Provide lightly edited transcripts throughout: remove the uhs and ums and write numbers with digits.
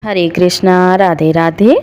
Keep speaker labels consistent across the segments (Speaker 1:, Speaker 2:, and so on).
Speaker 1: हरे कृष्णा, राधे राधे।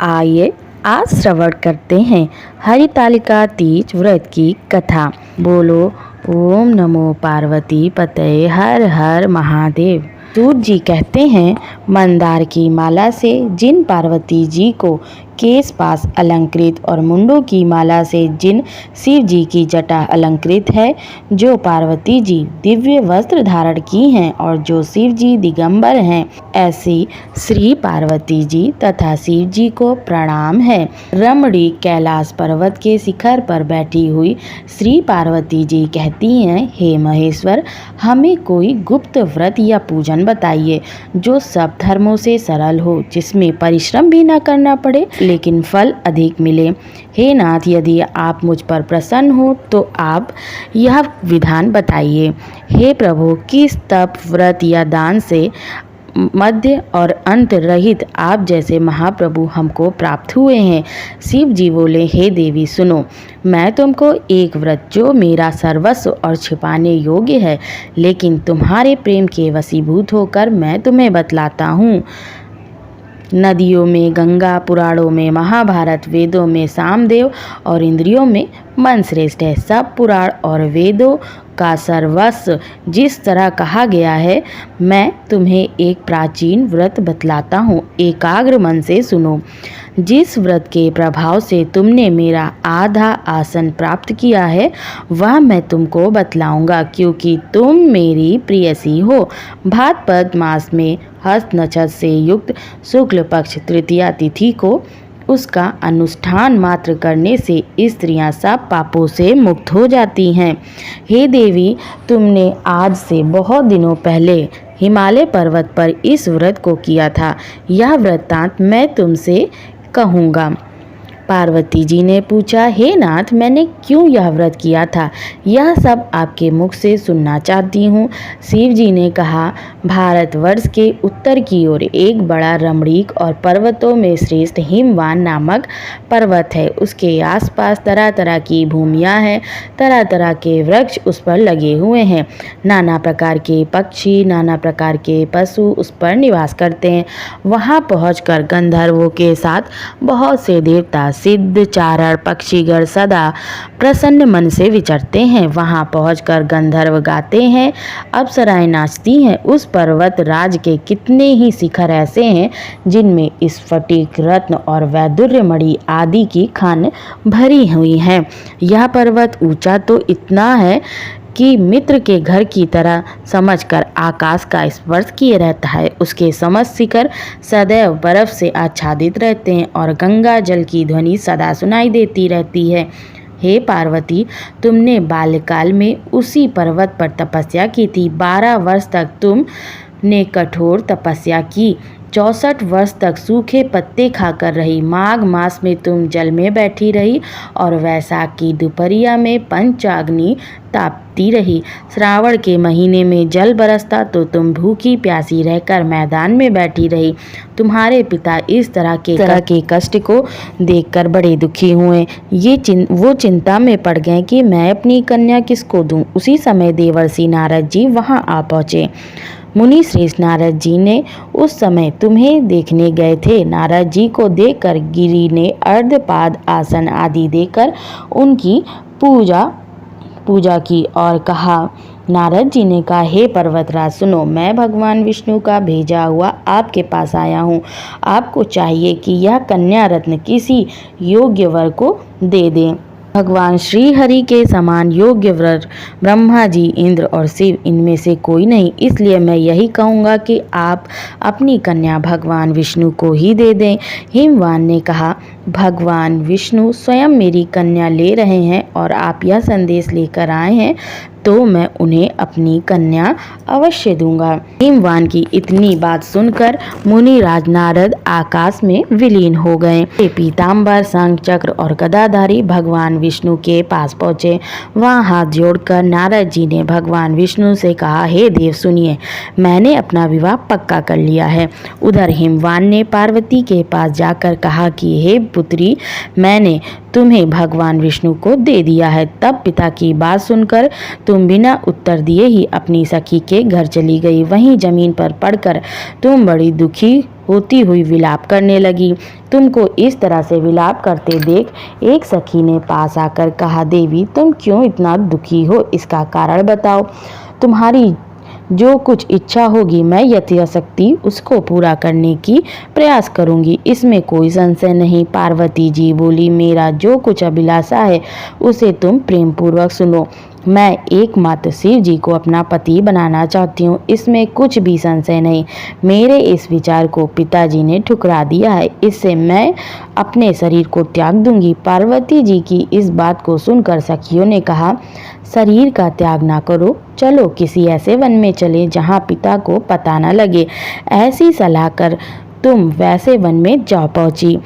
Speaker 1: आइए आज श्रवण करते हैं हरितालिका तीज व्रत की कथा। बोलो ओम नमो पार्वती पतये, हर हर महादेव। सूत जी कहते हैं, मंदार की माला से जिन पार्वती जी को केस पास अलंकृत और मुंडों की माला से जिन शिव जी की जटा अलंकृत है, जो पार्वती जी दिव्य वस्त्र धारण की हैं और जो शिव जी दिगंबर हैं, ऐसी श्री पार्वती जी तथा शिव जी को प्रणाम है। रमणी कैलाश पर्वत के शिखर पर बैठी हुई श्री पार्वती जी कहती हैं, हे महेश्वर, हमें कोई गुप्त व्रत या पूजन बताइए जो सब धर्मों से सरल हो, जिसमें परिश्रम भी न करना पड़े लेकिन फल अधिक मिले। हे नाथ, यदि आप मुझ पर प्रसन्न हो तो आप यह विधान बताइए। हे प्रभु, किस तप, व्रत या दान से मध्य और अंत रहित आप जैसे महाप्रभु हमको प्राप्त हुए हैं? शिव जी बोले, हे देवी सुनो, मैं तुमको एक व्रत जो मेरा सर्वस्व और छिपाने योग्य है, लेकिन तुम्हारे प्रेम के वशीभूत होकर मैं तुम्हें बतलाता हूँ। नदियों में गंगा, पुराणों में महाभारत, वेदों में सामदेव और इंद्रियों में मन श्रेष्ठ है। सब पुराण और वेदों का सर्वस्व जिस तरह कहा गया है, मैं तुम्हें एक प्राचीन व्रत बतलाता हूँ। एकाग्र मन से सुनो। जिस व्रत के प्रभाव से तुमने मेरा आधा आसन प्राप्त किया है, वह मैं तुमको बतलाऊंगा, क्योंकि तुम मेरी प्रियसी हो। भाद्रपद मास में हस्त नक्षत्र से युक्त शुक्ल पक्ष तृतीया तिथि को उसका अनुष्ठान मात्र करने से स्त्रियां सब पापों से मुक्त हो जाती हैं। हे देवी, तुमने आज से बहुत दिनों पहले हिमालय पर्वत पर इस व्रत को किया था। यह वृत्तांत मैं तुमसे कहूँगा। पार्वती जी ने पूछा, हे नाथ, मैंने क्यों यह व्रत किया था, यह सब आपके मुख से सुनना चाहती हूँ। शिव जी ने कहा, भारतवर्ष के उत्तर की ओर एक बड़ा रमणीक और पर्वतों में श्रेष्ठ हिमवान नामक पर्वत है। उसके आसपास तरह तरह की भूमियाँ हैं, तरह तरह के वृक्ष उस पर लगे हुए हैं। नाना प्रकार के पक्षी, नाना प्रकार के पशु उस पर निवास करते हैं। वहाँ पहुँचकर गंधर्वों के साथ बहुत से देवता, सिद्ध, चारण, पक्षीगण सदा प्रसन्न मन से विचरते हैं। वहां पहुंचकर गंधर्व गाते हैं, अप्सराएं नाचती हैं। उस पर्वत राज के कितने ही शिखर ऐसे हैं जिनमें स्फटिक, रत्न और वैदुर्य मणि आदि की खान भरी हुई हैं। यह पर्वत ऊंचा तो इतना है कि मित्र के घर की तरह समझकर आकाश का स्पर्श किए रहता है। उसके समस्त शिखर सदैव बर्फ से आच्छादित रहते हैं और गंगा जल की ध्वनि सदा सुनाई देती रहती है। हे पार्वती, तुमने बाल्यकाल में उसी पर्वत पर तपस्या की थी। 12 वर्ष तक तुमने कठोर तपस्या की। 64 वर्ष तक सूखे पत्ते खाकर रही। माघ मास में तुम जल में बैठी रही और वैशाख की दोपहरिया में पंचाग्नि तापती रही। श्रावण के महीने में जल बरसता तो तुम भूखी प्यासी रहकर मैदान में बैठी रही। तुम्हारे पिता इस तरह के कष्ट को देखकर बड़े दुखी हुए। वो चिंता में पड़ गए कि मैं अपनी कन्या किसको दूं। उसी समय देवर्षि नारद जी वहां आ पहुंचे। मुनि श्रेष्ठ नारद जी ने उस समय तुम्हें देखने गए थे। नारद जी को देखकर गिरि ने अर्धपाद आसन आदि देकर उनकी पूजा की और कहा, नारद जी ने कहा, हे पर्वतराज सुनो, मैं भगवान विष्णु का भेजा हुआ आपके पास आया हूँ। आपको चाहिए कि यह कन्या रत्न किसी योग्य वर को दे दें। भगवान श्री हरि के समान योग्य वर ब्रह्मा जी, इंद्र और शिव, इनमें से कोई नहीं। इसलिए मैं यही कहूँगा कि आप अपनी कन्या भगवान विष्णु को ही दे दें। हिमवान ने कहा, भगवान विष्णु स्वयं मेरी कन्या ले रहे हैं और आप यह संदेश लेकर आए हैं तो मैं उन्हें अपनी कन्या अवश्य दूंगा। हिमवान की इतनी बात सुनकर मुनिराज नारद आकाश में विलीन हो गए। पीताम्बर, शंख, चक्र और गदाधारी भगवान विष्णु के पास पहुंचे। वहां हाथ जोड़कर नारद जी ने भगवान विष्णु से कहा, हे देव सुनिए, मैंने अपना विवाह पक्का कर लिया है। उधर हिमवान ने पार्वती के पास जाकर कहा कि हे पुत्री, मैंने तुम्हें भगवान विष्णु को दे दिया है। तब पिता की बात सुनकर तुम बिना उत्तर दिए ही अपनी सखी के घर चली गई। वहीं जमीन पर पड़कर तुम बड़ी दुखी होती हुई विलाप करने लगी। तुमको इस तरह से विलाप करते देख एक सखी ने पास आकर कहा, देवी तुम क्यों इतना दुखी हो, इसका कारण बताओ। तुम्हारी जो कुछ इच्छा होगी मैं यथाशक्ति उसको पूरा करने की प्रयास करूंगी, इसमें कोई संशय नहीं। पार्वती जी बोली, मेरा जो कुछ अभिलाषा है उसे तुम प्रेम पूर्वक सुनो। मैं एकमात्र शिव जी को अपना पति बनाना चाहती हूँ, इसमें कुछ भी संशय नहीं। मेरे इस विचार को पिताजी ने ठुकरा दिया है, इससे मैं अपने शरीर को त्याग दूंगी। पार्वती जी की इस बात को सुनकर सखियों ने कहा, शरीर का त्याग ना करो, चलो किसी ऐसे वन में चले जहाँ पिता को पता न लगे। ऐसी सलाह कर तुम वैसे वन में जा पहुंची।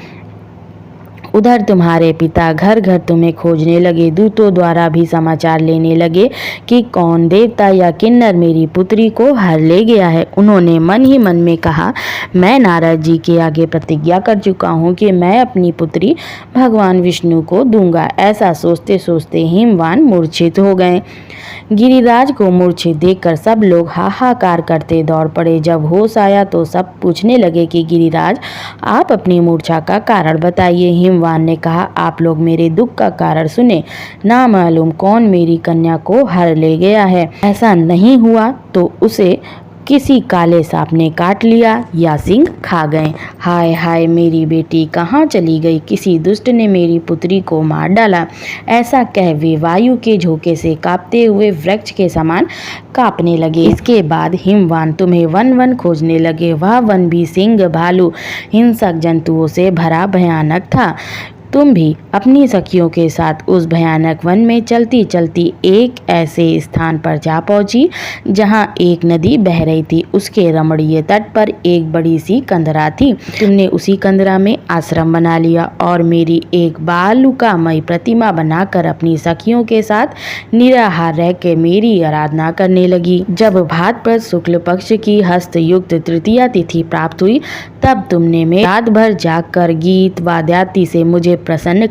Speaker 1: उधर तुम्हारे पिता घर घर तुम्हें खोजने लगे। दूतों द्वारा भी समाचार लेने लगे कि कौन देवता या किन्नर मेरी पुत्री को हर ले गया है। उन्होंने मन ही मन में कहा, मैं नारद जी के आगे प्रतिज्ञा कर चुका हूँ कि मैं अपनी पुत्री भगवान विष्णु को दूंगा। ऐसा सोचते सोचते हिमवान मूर्छित हो गए। गिरिराज को मूर्छित देखकर सब लोग हाहाकार करते दौड़ पड़े। जब होश आया तो सब पूछने लगे कि गिरिराज आप अपनी मूर्छा का कारण बताइए। हिमवान ने कहा, आप लोग मेरे दुख का कारण सुने। ना मालूम कौन मेरी कन्या को हर ले गया है। ऐसा नहीं हुआ तो उसे किसी काले सांप ने काट लिया या सिंह खा गए। हाय हाय मेरी बेटी कहाँ चली गई, किसी दुष्ट ने मेरी पुत्री को मार डाला। ऐसा कह वे वायु के झोंके से कांपते हुए वृक्ष के समान कांपने लगे। इसके बाद हिमवान तुम्हें वन वन खोजने लगे। वह वन भी सिंह, भालू, हिंसक जंतुओं से भरा भयानक था। तुम भी अपनी सखियों के साथ उस भयानक वन में चलती चलती एक ऐसे स्थान पर जा पहुंची जहां एक नदी बह रही थी। उसके रमणीय तट पर एक बड़ी सी कंदरा थी। तुमने उसी कंदरा में आश्रम बना लिया और मेरी एक बालुकामयी प्रतिमा बनाकर अपनी सखियों के साथ निराहार रह के मेरी आराधना करने लगी। जब भाद्रपद शुक्ल पक्ष की हस्तयुक्त तृतीया तिथि प्राप्त हुई तब तुमने में रात भर जागकर गीत वाद्याति से मुझे प्रसन्न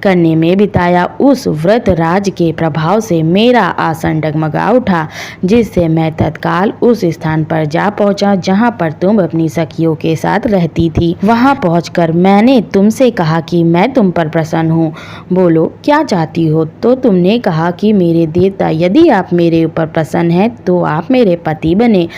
Speaker 1: करने में बिताया। उस व्रत राज के प्रभाव से मेरा आसन डगमगा उठा, जिससे मैं तत्काल उस स्थान पर जा पहुंचा जहां पर तुम अपनी सखियों के साथ रहती थी। वहां पहुंचकर मैंने तुमसे कहा कि मैं तुम पर प्रसन्न हूँ, बोलो क्या चाहती हो। तो तुमने कहा कि मेरे देवता यदि आप मेरे ऊपर प्रसन्न हैं तो आप मेरे पति बने।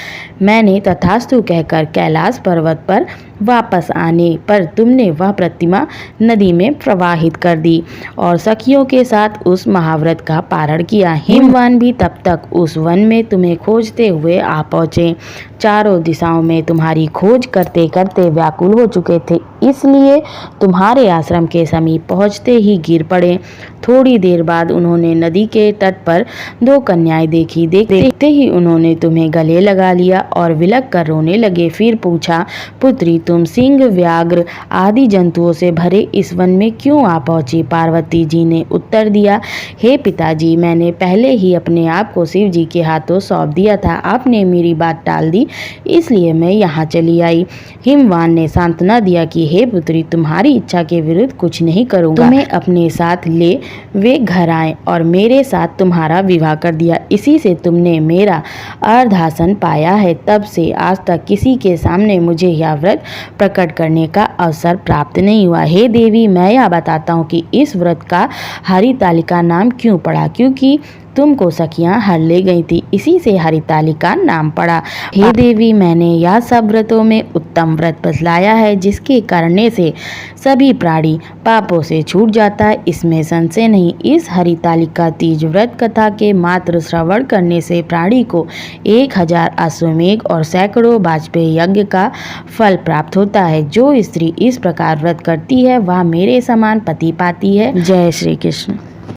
Speaker 1: मैंने तथास्तु कहकर कैलाश पर्वत पर वापस आने पर तुमने वह प्रतिमा नदी में प्रवाहित कर दी और सखियों के साथ उस महाव्रत का पारण किया। हिमवान भी तब तक उस वन में तुम्हें खोजते हुए आ पहुंचे। चारों दिशाओं में तुम्हारी खोज करते करते व्याकुल हो चुके थे, इसलिए तुम्हारे आश्रम के समीप पहुंचते ही गिर पड़े। थोड़ी देर बाद उन्होंने नदी के तट पर दो कन्याएं देखी। देखते ही उन्होंने तुम्हें गले लगा लिया और विलक कर रोने लगे। फिर पूछा, पुत्री तुम सिंह, व्याघ्र आदि जंतुओं से भरे इस वन में क्यों आ पहुंची। पार्वती जी ने उत्तर दिया, हे पिताजी, मैंने पहले ही अपने आप को शिव जी के हाथों सौंप दिया था। आपने मेरी बात टाल दी, इसलिए मैं यहाँ चली आई। हिमवान ने सांत्वना दिया कि हे पुत्री, तुम्हारी इच्छा के विरुद्ध कुछ नहीं करूँगा। तुम्हें अपने साथ ले वे घर आए और मेरे साथ तुम्हारा विवाह कर दिया। इसी से तुमने मेरा अर्धासन पाया है। तब से आज तक किसी के सामने मुझे यह व्रत प्रकट करने का अवसर प्राप्त नहीं हुआ। हे देवी, मैं यह बताता हूँ कि इस व्रत का हरितालिका नाम क्यों पड़ा, क्योंकि तुमको सखियां हर ले गई थी, इसी से हरितालिका नाम पड़ा। हे देवी, मैंने यह सब व्रतों में उत्तम व्रत बतलाया है जिसके करने से सभी प्राणी पापों से छूट जाता है, इसमें संशय नहीं। इस हरितालिका तीज व्रत कथा के मात्र श्रवण करने से प्राणी को 1000 अश्वमेघ और सैकड़ों वाजपेय यज्ञ का फल प्राप्त होता है। जो स्त्री इस प्रकार व्रत करती है वह मेरे समान पति पाती है। जय श्री कृष्ण।